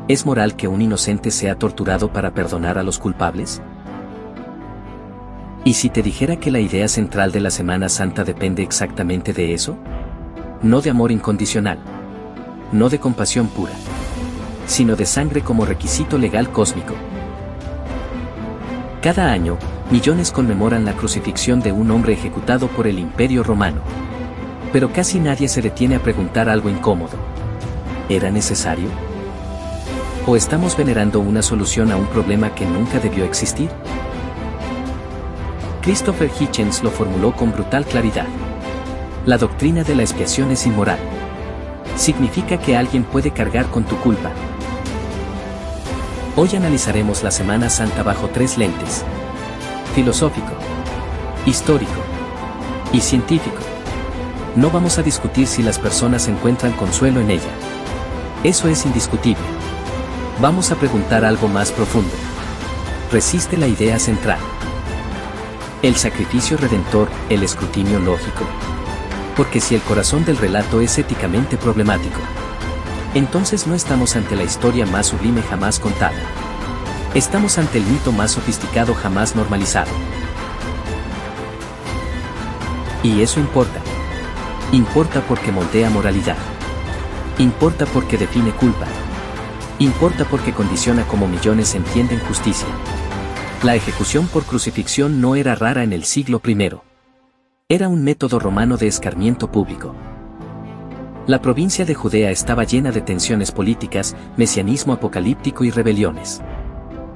¿Es moral que un inocente sea torturado para perdonar a los culpables? ¿Y si te dijera que la idea central de la Semana Santa depende exactamente de eso? No de amor incondicional, no de compasión pura, sino de sangre como requisito legal cósmico. Cada año, millones conmemoran la crucifixión de un hombre ejecutado por el Imperio Romano. Pero casi nadie se detiene a preguntar algo incómodo. ¿Era necesario? ¿O estamos venerando una solución a un problema que nunca debió existir? Christopher Hitchens lo formuló con brutal claridad. La doctrina de la expiación es inmoral. Significa que alguien puede cargar con tu culpa. Hoy analizaremos la Semana Santa bajo 3 lentes: filosófico, histórico y científico. No vamos a discutir si las personas encuentran consuelo en ella. Eso es indiscutible. Vamos a preguntar algo más profundo. ¿Resiste la idea central? ¿El sacrificio redentor, el escrutinio lógico? Porque si el corazón del relato es éticamente problemático, entonces no estamos ante la historia más sublime jamás contada. Estamos ante el mito más sofisticado jamás normalizado. Y eso importa. Importa porque moldea moralidad. Importa porque define culpa. Importa porque condiciona cómo millones entienden justicia. La ejecución por crucifixión no era rara en el siglo I. Era un método romano de escarmiento público. La provincia de Judea estaba llena de tensiones políticas, mesianismo apocalíptico y rebeliones.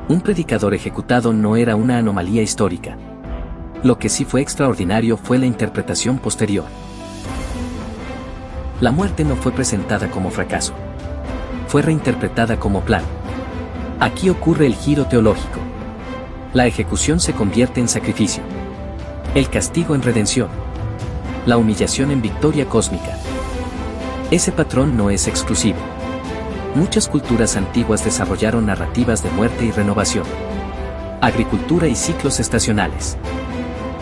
Un predicador ejecutado no era una anomalía histórica. Lo que sí fue extraordinario fue la interpretación posterior. La muerte no fue presentada como fracaso. Fue reinterpretada como plan. Aquí ocurre el giro teológico. La ejecución se convierte en sacrificio. El castigo en redención. La humillación en victoria cósmica. Ese patrón no es exclusivo. Muchas culturas antiguas desarrollaron narrativas de muerte y renovación. Agricultura y ciclos estacionales.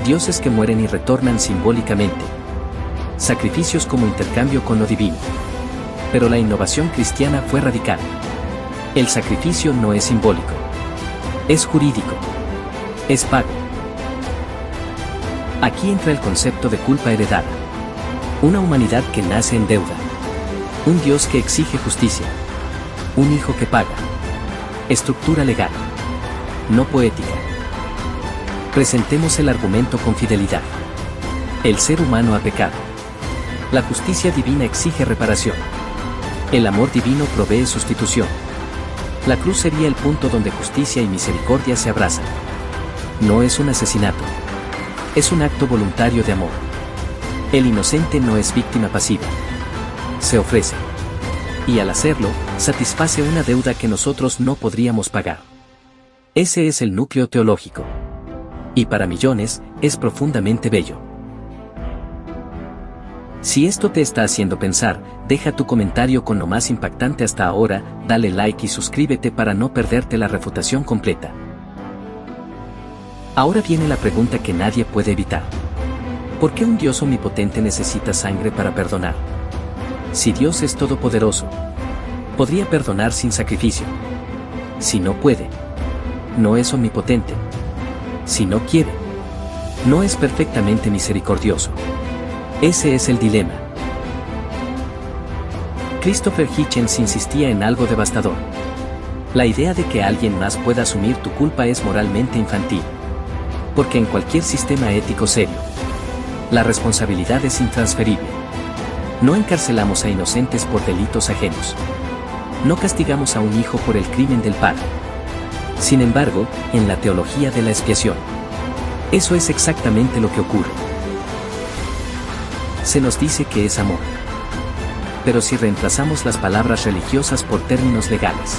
Dioses que mueren y retornan simbólicamente. Sacrificios como intercambio con lo divino. Pero la innovación cristiana fue radical. El sacrificio no es simbólico. Es jurídico. Es pago. Aquí entra el concepto de culpa heredada. Una humanidad que nace en deuda. Un Dios que exige justicia. Un hijo que paga. Estructura legal. No poética. Presentemos el argumento con fidelidad. El ser humano ha pecado. La justicia divina exige reparación. El amor divino provee sustitución. La cruz sería el punto donde justicia y misericordia se abrazan. No es un asesinato. Es un acto voluntario de amor. El inocente no es víctima pasiva. Se ofrece. Y al hacerlo, satisface una deuda que nosotros no podríamos pagar. Ese es el núcleo teológico. Y para millones, es profundamente bello. Si esto te está haciendo pensar, deja tu comentario con lo más impactante hasta ahora, dale like y suscríbete para no perderte la refutación completa. Ahora viene la pregunta que nadie puede evitar. ¿Por qué un Dios omnipotente necesita sangre para perdonar? Si Dios es todopoderoso, podría perdonar sin sacrificio. Si no puede, no es omnipotente. Si no quiere, no es perfectamente misericordioso. Ese es el dilema. Christopher Hitchens insistía en algo devastador. La idea de que alguien más pueda asumir tu culpa es moralmente infantil. Porque en cualquier sistema ético serio, la responsabilidad es intransferible. No encarcelamos a inocentes por delitos ajenos. No castigamos a un hijo por el crimen del padre. Sin embargo, en la teología de la expiación, eso es exactamente lo que ocurre. Se nos dice que es amor. Pero si reemplazamos las palabras religiosas por términos legales,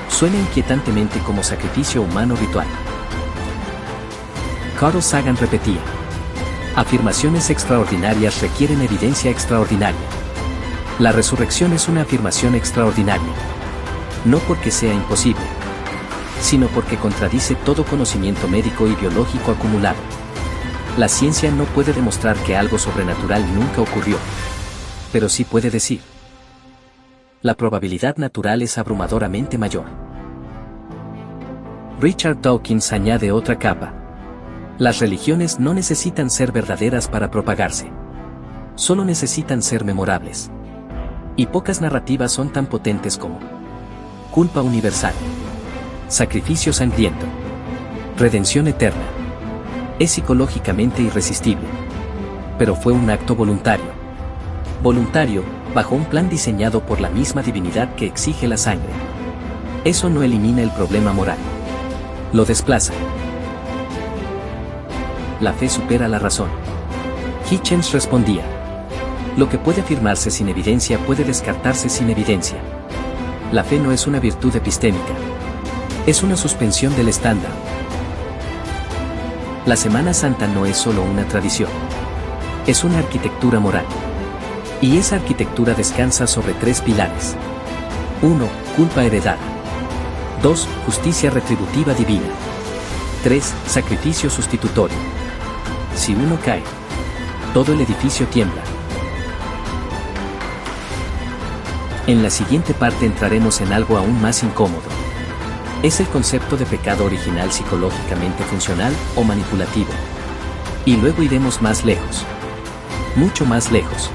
suena inquietantemente como sacrificio humano ritual. Carl Sagan repetía: afirmaciones extraordinarias requieren evidencia extraordinaria. La resurrección es una afirmación extraordinaria. No porque sea imposible, sino porque contradice todo conocimiento médico y biológico acumulado. La ciencia no puede demostrar que algo sobrenatural nunca ocurrió, pero sí puede decir: la probabilidad natural es abrumadoramente mayor. Richard Dawkins añade otra capa. Las religiones no necesitan ser verdaderas para propagarse. Solo necesitan ser memorables. Y pocas narrativas son tan potentes como culpa universal, sacrificio sangriento, redención eterna. Es psicológicamente irresistible. Pero fue un acto voluntario. Voluntario, bajo un plan diseñado por la misma divinidad que exige la sangre. Eso no elimina el problema moral. Lo desplaza. La fe supera la razón. Hitchens respondía: lo que puede afirmarse sin evidencia puede descartarse sin evidencia. La fe no es una virtud epistémica. Es una suspensión del estándar. La Semana Santa no es solo una tradición. Es una arquitectura moral. Y esa arquitectura descansa sobre 3 pilares. 1. Culpa heredada. 2. Justicia retributiva divina. 3. Sacrificio sustitutorio. Si uno cae, todo el edificio tiembla. En la siguiente parte entraremos en algo aún más incómodo. Es el concepto de pecado original psicológicamente funcional o manipulativo. Y luego iremos más lejos. Mucho más lejos.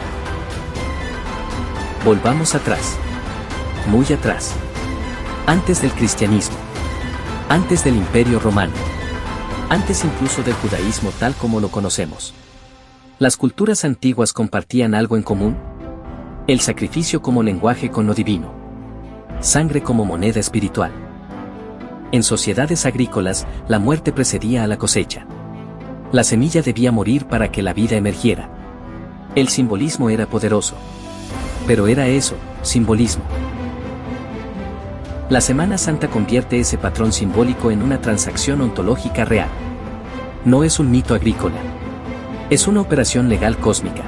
Volvamos atrás. Muy atrás. Antes del cristianismo. Antes del Imperio Romano. Antes incluso del judaísmo tal como lo conocemos. ¿Las culturas antiguas compartían algo en común? El sacrificio como lenguaje con lo divino. Sangre como moneda espiritual. En sociedades agrícolas, la muerte precedía a la cosecha. La semilla debía morir para que la vida emergiera. El simbolismo era poderoso. Pero era eso, simbolismo. La Semana Santa convierte ese patrón simbólico en una transacción ontológica real. No es un mito agrícola. Es una operación legal cósmica.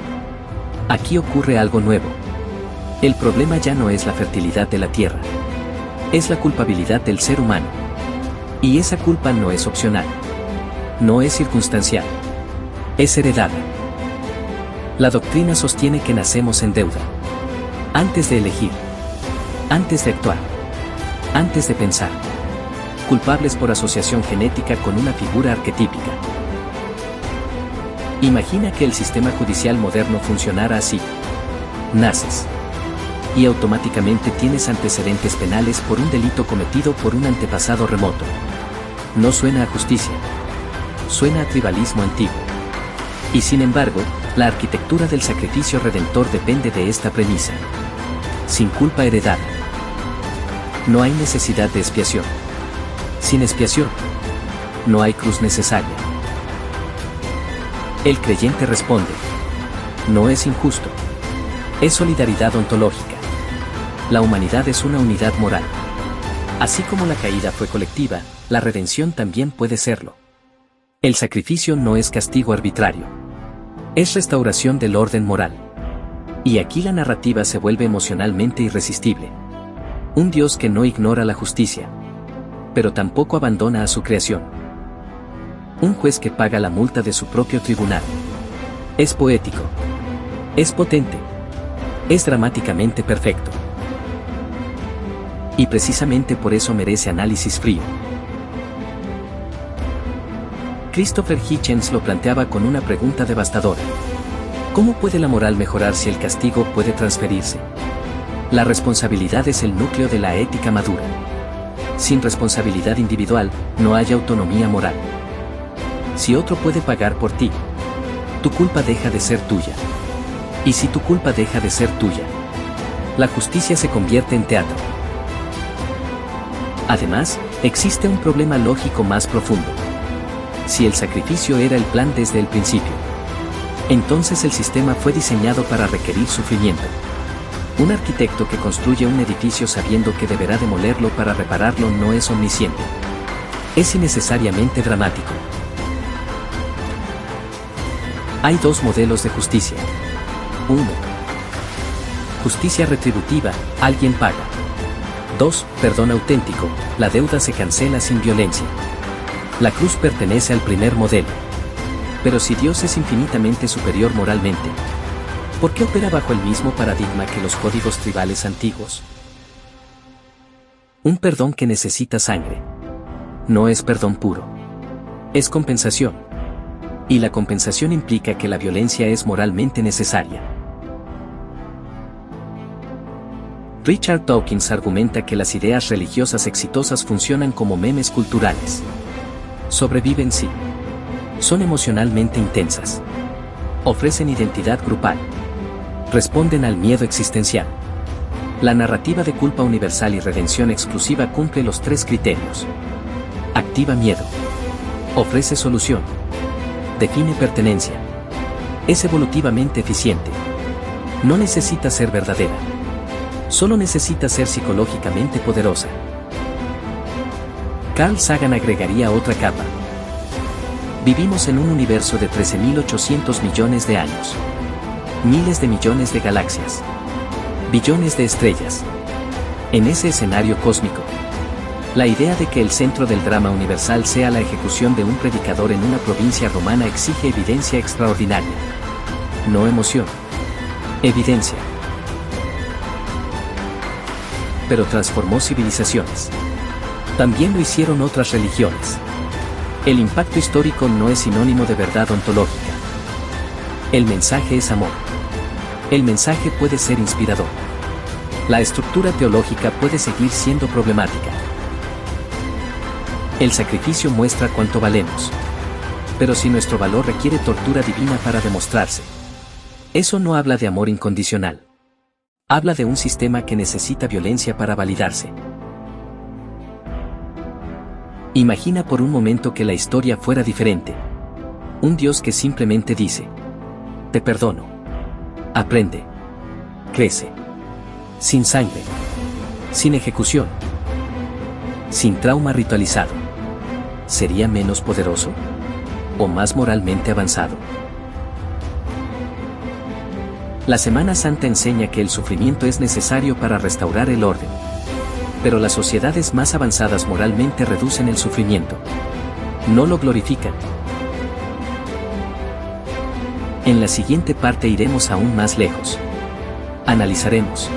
Aquí ocurre algo nuevo. El problema ya no es la fertilidad de la tierra. Es la culpabilidad del ser humano. Y esa culpa no es opcional. No es circunstancial. Es heredada. La doctrina sostiene que nacemos en deuda. Antes de elegir. Antes de actuar. Antes de pensar. Culpables por asociación genética con una figura arquetípica. Imagina que el sistema judicial moderno funcionara así. Naces. Y automáticamente tienes antecedentes penales por un delito cometido por un antepasado remoto. No suena a justicia. Suena a tribalismo antiguo. Y sin embargo, la arquitectura del sacrificio redentor depende de esta premisa. Sin culpa heredada. No hay necesidad de expiación. Sin expiación, no hay cruz necesaria. El creyente responde: no es injusto. Es solidaridad ontológica. La humanidad es una unidad moral. Así como la caída fue colectiva, la redención también puede serlo. El sacrificio no es castigo arbitrario. Es restauración del orden moral. Y aquí la narrativa se vuelve emocionalmente irresistible. Un Dios que no ignora la justicia, pero tampoco abandona a su creación. Un juez que paga la multa de su propio tribunal. Es poético. Es potente. Es dramáticamente perfecto. Y precisamente por eso merece análisis frío. Christopher Hitchens lo planteaba con una pregunta devastadora. ¿Cómo puede la moral mejorar si el castigo puede transferirse? La responsabilidad es el núcleo de la ética madura. Sin responsabilidad individual, no hay autonomía moral. Si otro puede pagar por ti, tu culpa deja de ser tuya. Y si tu culpa deja de ser tuya, la justicia se convierte en teatro. Además, existe un problema lógico más profundo. Si el sacrificio era el plan desde el principio, entonces el sistema fue diseñado para requerir sufrimiento. Un arquitecto que construye un edificio sabiendo que deberá demolerlo para repararlo no es omnisciente. Es innecesariamente dramático. Hay 2 modelos de justicia. 1. Justicia retributiva, alguien paga. 2. Perdón auténtico, la deuda se cancela sin violencia. La cruz pertenece al primer modelo. Pero si Dios es infinitamente superior moralmente, ¿Por qué opera bajo el mismo paradigma que los códigos tribales antiguos? Un perdón que necesita sangre. No es perdón puro. Es compensación. Y la compensación implica que la violencia es moralmente necesaria. Richard Dawkins argumenta que las ideas religiosas exitosas funcionan como memes culturales. Sobreviven sí. Son emocionalmente intensas. Ofrecen identidad grupal. Responden al miedo existencial. La narrativa de culpa universal y redención exclusiva cumple los 3 criterios. Activa miedo. Ofrece solución. Define pertenencia. Es evolutivamente eficiente. No necesita ser verdadera. Solo necesita ser psicológicamente poderosa. Carl Sagan agregaría otra capa. Vivimos en un universo de 13.800 millones de años. Miles de millones de galaxias. Billones de estrellas. En ese escenario cósmico, la idea de que el centro del drama universal sea la ejecución de un predicador en una provincia romana exige evidencia extraordinaria. No emoción. Evidencia. Pero transformó civilizaciones. También lo hicieron otras religiones. El impacto histórico no es sinónimo de verdad ontológica. El mensaje es amor. El mensaje puede ser inspirador. La estructura teológica puede seguir siendo problemática. El sacrificio muestra cuánto valemos. Pero si nuestro valor requiere tortura divina para demostrarse, eso no habla de amor incondicional. Habla de un sistema que necesita violencia para validarse. Imagina por un momento que la historia fuera diferente. Un Dios que simplemente dice: te perdono. Aprende. Crece. Sin sangre. Sin ejecución. Sin trauma ritualizado. ¿Sería menos poderoso? ¿O más moralmente avanzado? La Semana Santa enseña que el sufrimiento es necesario para restaurar el orden. Pero las sociedades más avanzadas moralmente reducen el sufrimiento. No lo glorifican. En la siguiente parte iremos aún más lejos. Analizaremos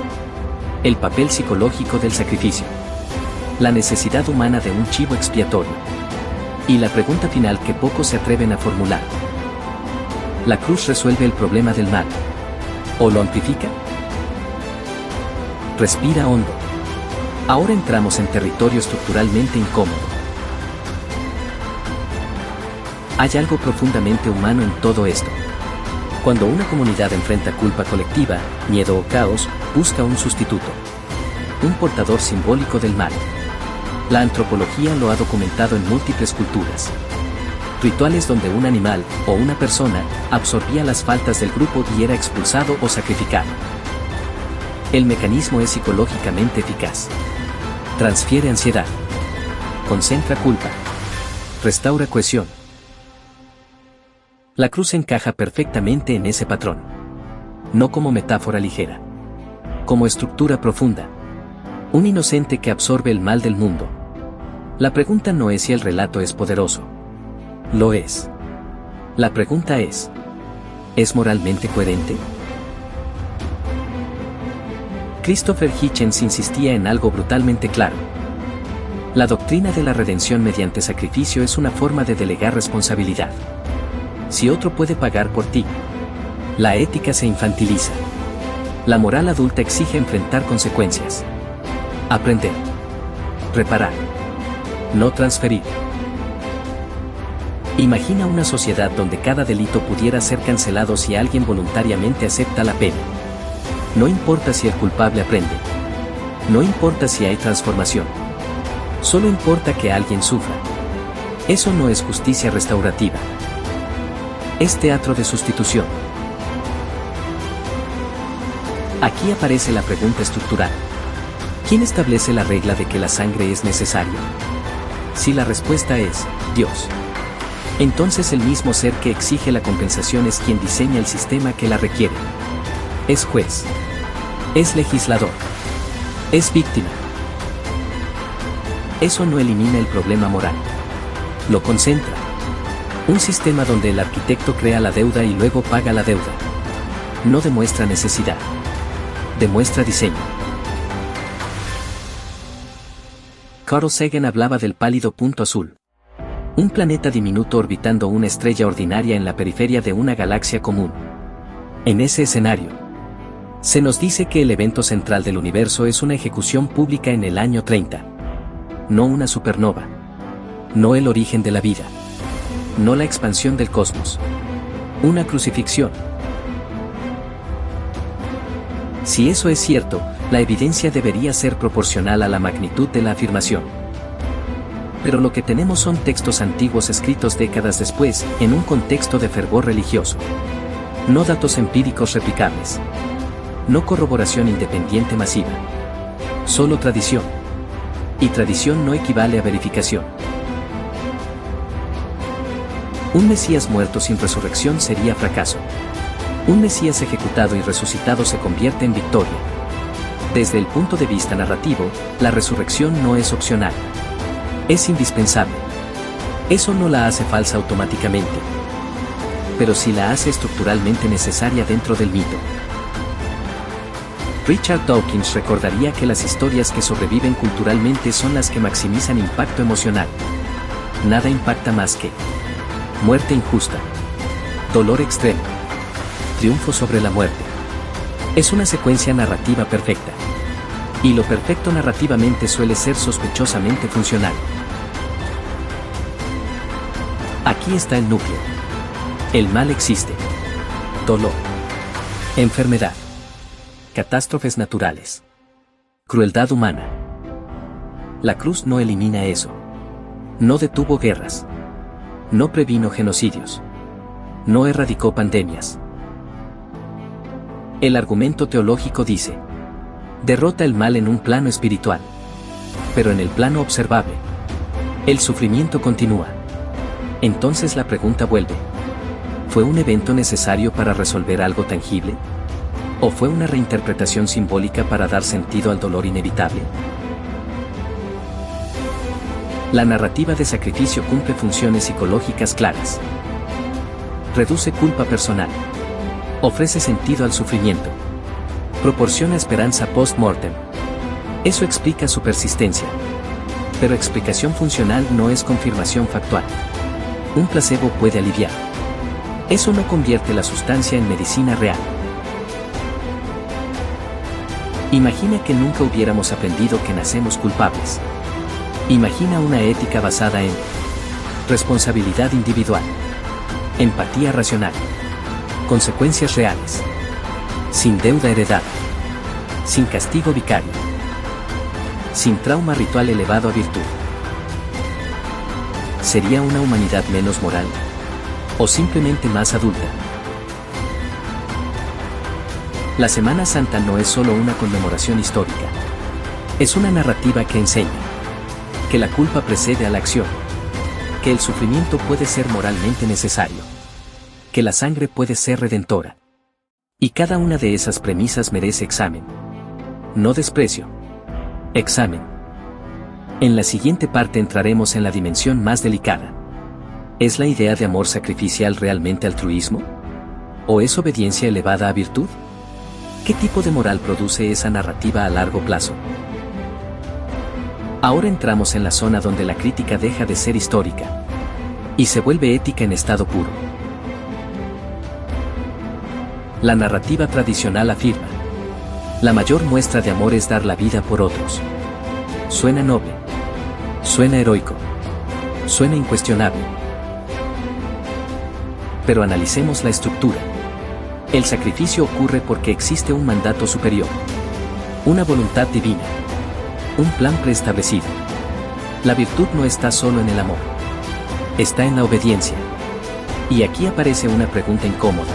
el papel psicológico del sacrificio, la necesidad humana de un chivo expiatorio, y la pregunta final que pocos se atreven a formular: ¿la cruz resuelve el problema del mal? ¿O lo amplifica? Respira hondo. Ahora entramos en territorio estructuralmente incómodo. Hay algo profundamente humano en todo esto. Cuando una comunidad enfrenta culpa colectiva, miedo o caos, busca un sustituto. Un portador simbólico del mal. La antropología lo ha documentado en múltiples culturas. Rituales donde un animal, o una persona, absorbía las faltas del grupo y era expulsado o sacrificado. El mecanismo es psicológicamente eficaz. Transfiere ansiedad. Concentra culpa. Restaura cohesión. La cruz encaja perfectamente en ese patrón. No como metáfora ligera. Como estructura profunda. Un inocente que absorbe el mal del mundo. La pregunta no es si el relato es poderoso. Lo es. La pregunta ¿es moralmente coherente? Christopher Hitchens insistía en algo brutalmente claro. La doctrina de la redención mediante sacrificio es una forma de delegar responsabilidad. Si otro puede pagar por ti, la ética se infantiliza. La moral adulta exige enfrentar consecuencias. Aprender. Reparar. No transferir. Imagina una sociedad donde cada delito pudiera ser cancelado si alguien voluntariamente acepta la pena. No importa si el culpable aprende. No importa si hay transformación. Solo importa que alguien sufra. Eso no es justicia restaurativa. Es teatro de sustitución. Aquí aparece la pregunta estructural. ¿Quién establece la regla de que la sangre es necesaria? Si la respuesta es Dios, entonces el mismo ser que exige la compensación es quien diseña el sistema que la requiere. Es juez. Es legislador. Es víctima. Eso no elimina el problema moral. Lo concentra. Un sistema donde el arquitecto crea la deuda y luego paga la deuda. No demuestra necesidad. Demuestra diseño. Carl Sagan hablaba del pálido punto azul. Un planeta diminuto orbitando una estrella ordinaria en la periferia de una galaxia común. En ese escenario, se nos dice que el evento central del universo es una ejecución pública en el año 30. No una supernova. No el origen de la vida. No la expansión del cosmos. Una crucifixión. Si eso es cierto, la evidencia debería ser proporcional a la magnitud de la afirmación. Pero lo que tenemos son textos antiguos escritos décadas después, en un contexto de fervor religioso. No datos empíricos replicables. No corroboración independiente masiva. Solo tradición. Y tradición no equivale a verificación. Un Mesías muerto sin resurrección sería fracaso. Un Mesías ejecutado y resucitado se convierte en victoria. Desde el punto de vista narrativo, la resurrección no es opcional. Es indispensable. Eso no la hace falsa automáticamente, pero sí la hace estructuralmente necesaria dentro del mito. Richard Dawkins recordaría que las historias que sobreviven culturalmente son las que maximizan impacto emocional. Nada impacta más que muerte injusta, dolor extremo, triunfo sobre la muerte. Es una secuencia narrativa perfecta. Y lo perfecto narrativamente suele ser sospechosamente funcional. Aquí está el núcleo. El mal existe. Dolor. Enfermedad. Catástrofes naturales. Crueldad humana. La cruz no elimina eso. No detuvo guerras. No previno genocidios. No erradicó pandemias. El argumento teológico dice: derrota el mal en un plano espiritual. Pero en el plano observable, el sufrimiento continúa. Entonces la pregunta vuelve: ¿fue un evento necesario para resolver algo tangible? ¿O fue una reinterpretación simbólica para dar sentido al dolor inevitable? La narrativa de sacrificio cumple funciones psicológicas claras. Reduce culpa personal. Ofrece sentido al sufrimiento. Proporciona esperanza post-mortem. Eso explica su persistencia. Pero explicación funcional no es confirmación factual. Un placebo puede aliviar. Eso no convierte la sustancia en medicina real. Imagina que nunca hubiéramos aprendido que nacemos culpables. Imagina una ética basada en responsabilidad individual, empatía racional, consecuencias reales, sin deuda heredada, sin castigo vicario, sin trauma ritual elevado a virtud. ¿Sería una humanidad menos moral? ¿O simplemente más adulta? La Semana Santa no es solo una conmemoración histórica. Es una narrativa que enseña que la culpa precede a la acción, que el sufrimiento puede ser moralmente necesario, que la sangre puede ser redentora. Y cada una de esas premisas merece examen. No desprecio. Examen. En la siguiente parte entraremos en la dimensión más delicada. ¿Es la idea de amor sacrificial realmente altruismo? ¿O es obediencia elevada a virtud? ¿Qué tipo de moral produce esa narrativa a largo plazo? Ahora entramos en la zona donde la crítica deja de ser histórica y se vuelve ética en estado puro. La narrativa tradicional afirma: la mayor muestra de amor es dar la vida por otros. Suena noble, suena heroico, suena incuestionable. Pero analicemos la estructura. El sacrificio ocurre porque existe un mandato superior, una voluntad divina, un plan preestablecido. La virtud no está solo en el amor, está en la obediencia. Y aquí aparece una pregunta incómoda.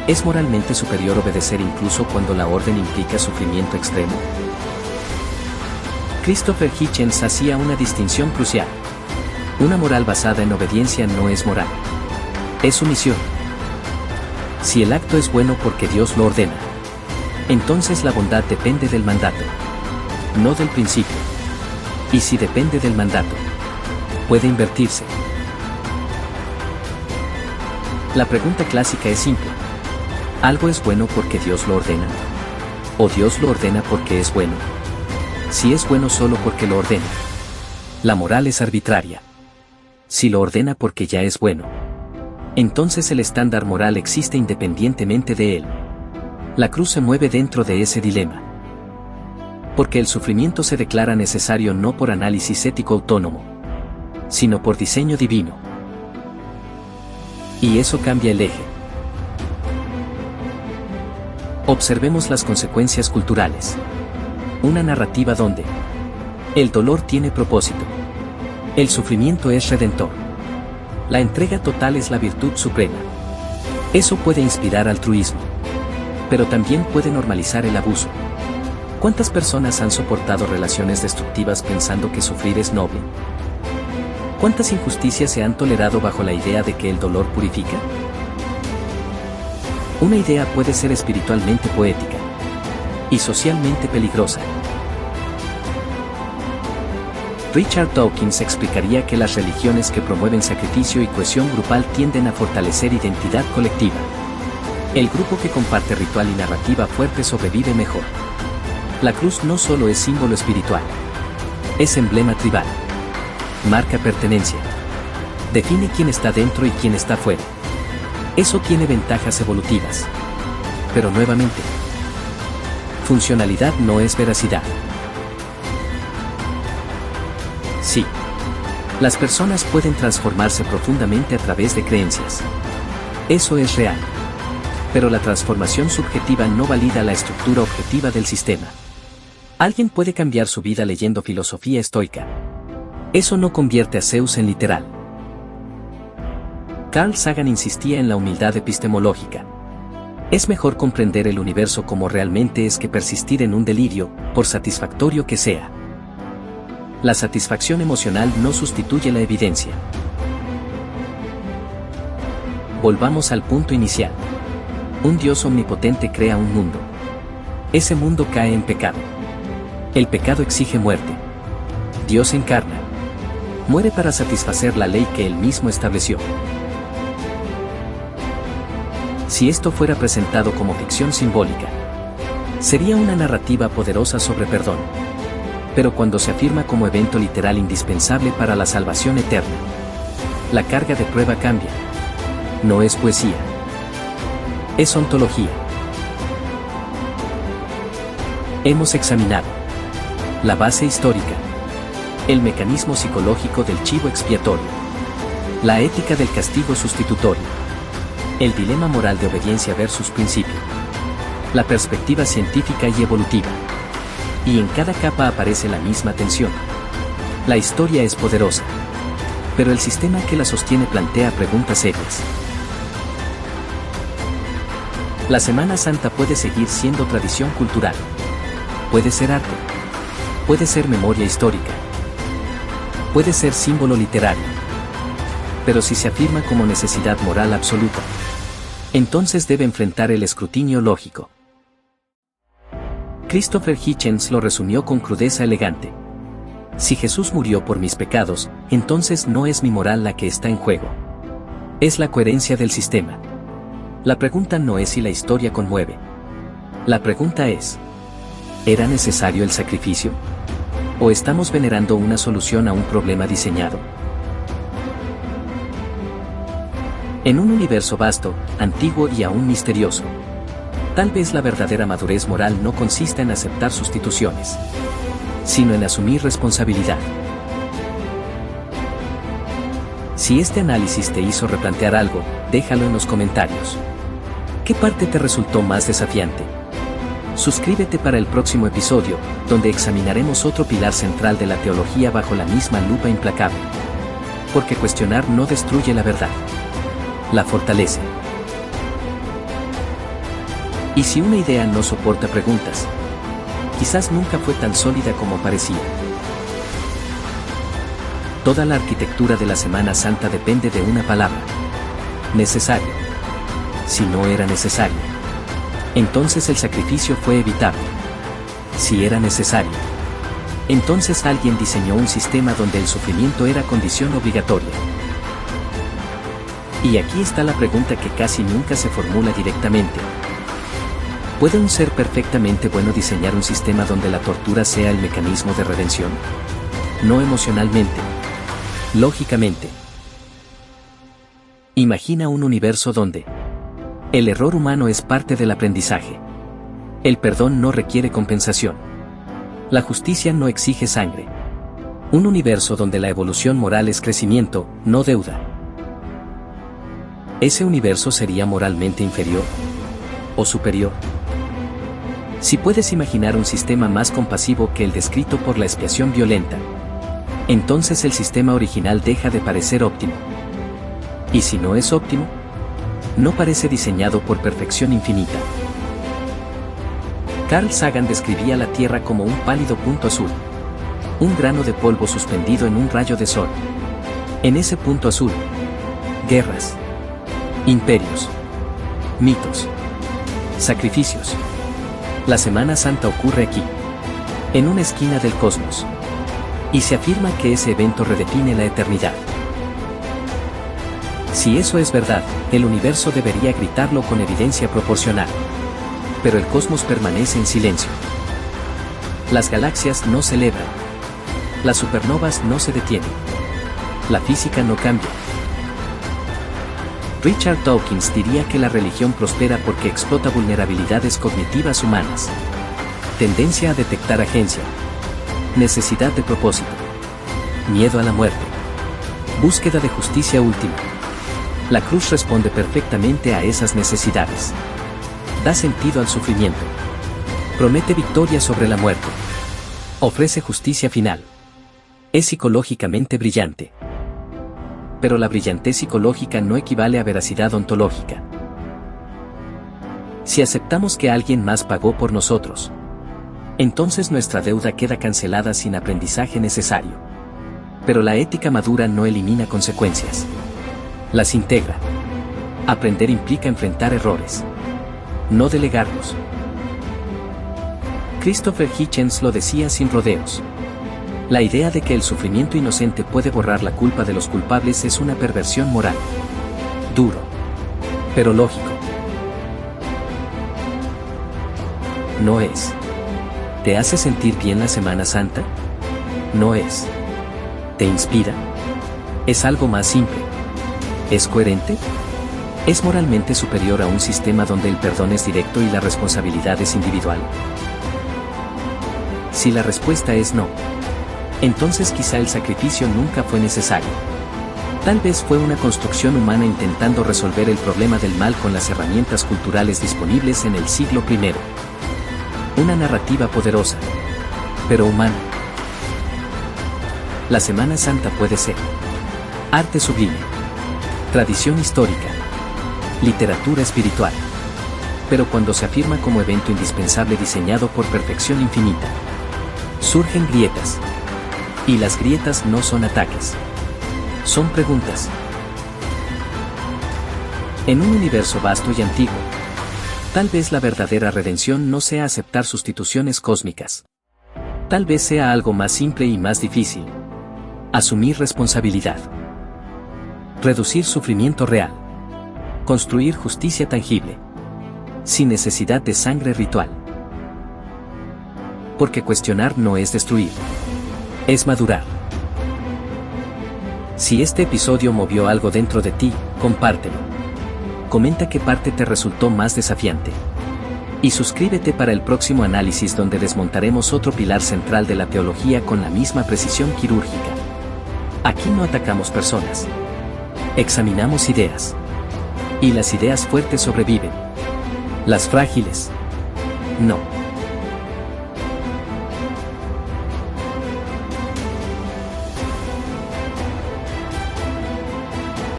¿Es moralmente superior obedecer incluso cuando la orden implica sufrimiento extremo? Christopher Hitchens hacía una distinción crucial. Una moral basada en obediencia no es moral, es sumisión. Si el acto es bueno porque Dios lo ordena, entonces la bondad depende del mandato, no del principio. Y si depende del mandato, puede invertirse. La pregunta clásica es simple: ¿Algo es bueno porque Dios lo ordena? ¿O Dios lo ordena porque es bueno? Si es bueno solo porque lo ordena, la moral es arbitraria. Si lo ordena porque ya es bueno, entonces el estándar moral existe independientemente de él. La cruz se mueve dentro de ese dilema. Porque el sufrimiento se declara necesario no por análisis ético autónomo, sino por diseño divino. Y eso cambia el eje. Observemos las consecuencias culturales. Una narrativa donde el dolor tiene propósito. El sufrimiento es redentor. La entrega total es la virtud suprema. Eso puede inspirar altruismo, pero también puede normalizar el abuso. ¿Cuántas personas han soportado relaciones destructivas pensando que sufrir es noble? ¿Cuántas injusticias se han tolerado bajo la idea de que el dolor purifica? Una idea puede ser espiritualmente poética y socialmente peligrosa. Richard Dawkins explicaría que las religiones que promueven sacrificio y cohesión grupal tienden a fortalecer identidad colectiva. El grupo que comparte ritual y narrativa fuerte sobrevive mejor. La cruz no solo es símbolo espiritual, es emblema tribal. Marca pertenencia. Define quién está dentro y quién está fuera. Eso tiene ventajas evolutivas. Pero nuevamente, funcionalidad no es veracidad. Sí, las personas pueden transformarse profundamente a través de creencias. Eso es real. Pero la transformación subjetiva no valida la estructura objetiva del sistema. Alguien puede cambiar su vida leyendo filosofía estoica. Eso no convierte a Zeus en literal. Carl Sagan insistía en la humildad epistemológica. Es mejor comprender el universo como realmente es que persistir en un delirio, por satisfactorio que sea. La satisfacción emocional no sustituye la evidencia. Volvamos al punto inicial. Un Dios omnipotente crea un mundo. Ese mundo cae en pecado. El pecado exige muerte. Dios encarna. Muere para satisfacer la ley que él mismo estableció. Si esto fuera presentado como ficción simbólica, sería una narrativa poderosa sobre perdón. Pero cuando se afirma como evento literal indispensable para la salvación eterna, la carga de prueba cambia. No es poesía. Es ontología. Hemos examinado la base histórica, el mecanismo psicológico del chivo expiatorio, la ética del castigo sustitutorio, el dilema moral de obediencia versus principio, la perspectiva científica y evolutiva. Y en cada capa aparece la misma tensión. La historia es poderosa, pero el sistema que la sostiene plantea preguntas serias. La Semana Santa puede seguir siendo tradición cultural. Puede ser arte. Puede ser memoria histórica. Puede ser símbolo literario. Pero si se afirma como necesidad moral absoluta, entonces debe enfrentar el escrutinio lógico. Christopher Hitchens lo resumió con crudeza elegante. Si Jesús murió por mis pecados, entonces no es mi moral la que está en juego. Es la coherencia del sistema. La pregunta no es si la historia conmueve. La pregunta es, ¿era necesario el sacrificio? ¿O estamos venerando una solución a un problema diseñado? En un universo vasto, antiguo y aún misterioso, tal vez la verdadera madurez moral no consista en aceptar sustituciones, sino en asumir responsabilidad. Si este análisis te hizo replantear algo, déjalo en los comentarios. ¿Qué parte te resultó más desafiante? Suscríbete para el próximo episodio, donde examinaremos otro pilar central de la teología bajo la misma lupa implacable. Porque cuestionar no destruye la verdad, la fortalece. Y si una idea no soporta preguntas, quizás nunca fue tan sólida como parecía. Toda la arquitectura de la Semana Santa depende de una palabra: necesario. Si no era necesario, entonces el sacrificio fue evitable. Si era necesario, entonces alguien diseñó un sistema donde el sufrimiento era condición obligatoria. Y aquí está la pregunta que casi nunca se formula directamente: ¿Puede un ser perfectamente bueno diseñar un sistema donde la tortura sea el mecanismo de redención? No emocionalmente. Lógicamente. Imagina un universo donde el error humano es parte del aprendizaje. El perdón no requiere compensación. La justicia no exige sangre. Un universo donde la evolución moral es crecimiento, no deuda. ¿Ese universo sería moralmente inferior o superior? Si puedes imaginar un sistema más compasivo que el descrito por la expiación violenta, entonces el sistema original deja de parecer óptimo. Y si no es óptimo, no parece diseñado por perfección infinita. Carl Sagan describía la Tierra como un pálido punto azul, un grano de polvo suspendido en un rayo de sol. En ese punto azul, guerras, imperios, mitos, sacrificios. La Semana Santa ocurre aquí, en una esquina del cosmos, y se afirma que ese evento redefine la eternidad. Si eso es verdad, el universo debería gritarlo con evidencia proporcional. Pero el cosmos permanece en silencio. Las galaxias no celebran. Las supernovas no se detienen. La física no cambia. Richard Dawkins diría que la religión prospera porque explota vulnerabilidades cognitivas humanas. Tendencia a detectar agencia. Necesidad de propósito. Miedo a la muerte. Búsqueda de justicia última. La cruz responde perfectamente a esas necesidades. Da sentido al sufrimiento. Promete victoria sobre la muerte. Ofrece justicia final. Es psicológicamente brillante. Pero la brillantez psicológica no equivale a veracidad ontológica. Si aceptamos que alguien más pagó por nosotros, entonces nuestra deuda queda cancelada sin aprendizaje necesario. Pero la ética madura no elimina consecuencias. Las integra. Aprender implica enfrentar errores, no delegarlos. Christopher Hitchens lo decía sin rodeos. La idea de que el sufrimiento inocente puede borrar la culpa de los culpables es una perversión moral. Duro, pero lógico. No es. ¿Te hace sentir bien la Semana Santa? No es. ¿Te inspira? Es algo más simple. ¿Es coherente? ¿Es moralmente superior a un sistema donde el perdón es directo y la responsabilidad es individual? Si la respuesta es no, entonces quizá el sacrificio nunca fue necesario. Tal vez fue una construcción humana intentando resolver el problema del mal con las herramientas culturales disponibles en el siglo I. Una narrativa poderosa, pero humana. La Semana Santa puede ser arte sublime, tradición histórica, literatura espiritual. Pero cuando se afirma como evento indispensable diseñado por perfección infinita, surgen grietas. Y las grietas no son ataques. Son preguntas. En un universo vasto y antiguo, tal vez la verdadera redención no sea aceptar sustituciones cósmicas. Tal vez sea algo más simple y más difícil. Asumir responsabilidad. Reducir sufrimiento real. Construir justicia tangible. Sin necesidad de sangre ritual. Porque cuestionar no es destruir. Es madurar. Si este episodio movió algo dentro de ti, compártelo. Comenta qué parte te resultó más desafiante. Y suscríbete para el próximo análisis donde desmontaremos otro pilar central de la teología con la misma precisión quirúrgica. Aquí no atacamos personas. Examinamos ideas. Y las ideas fuertes sobreviven. Las frágiles, no.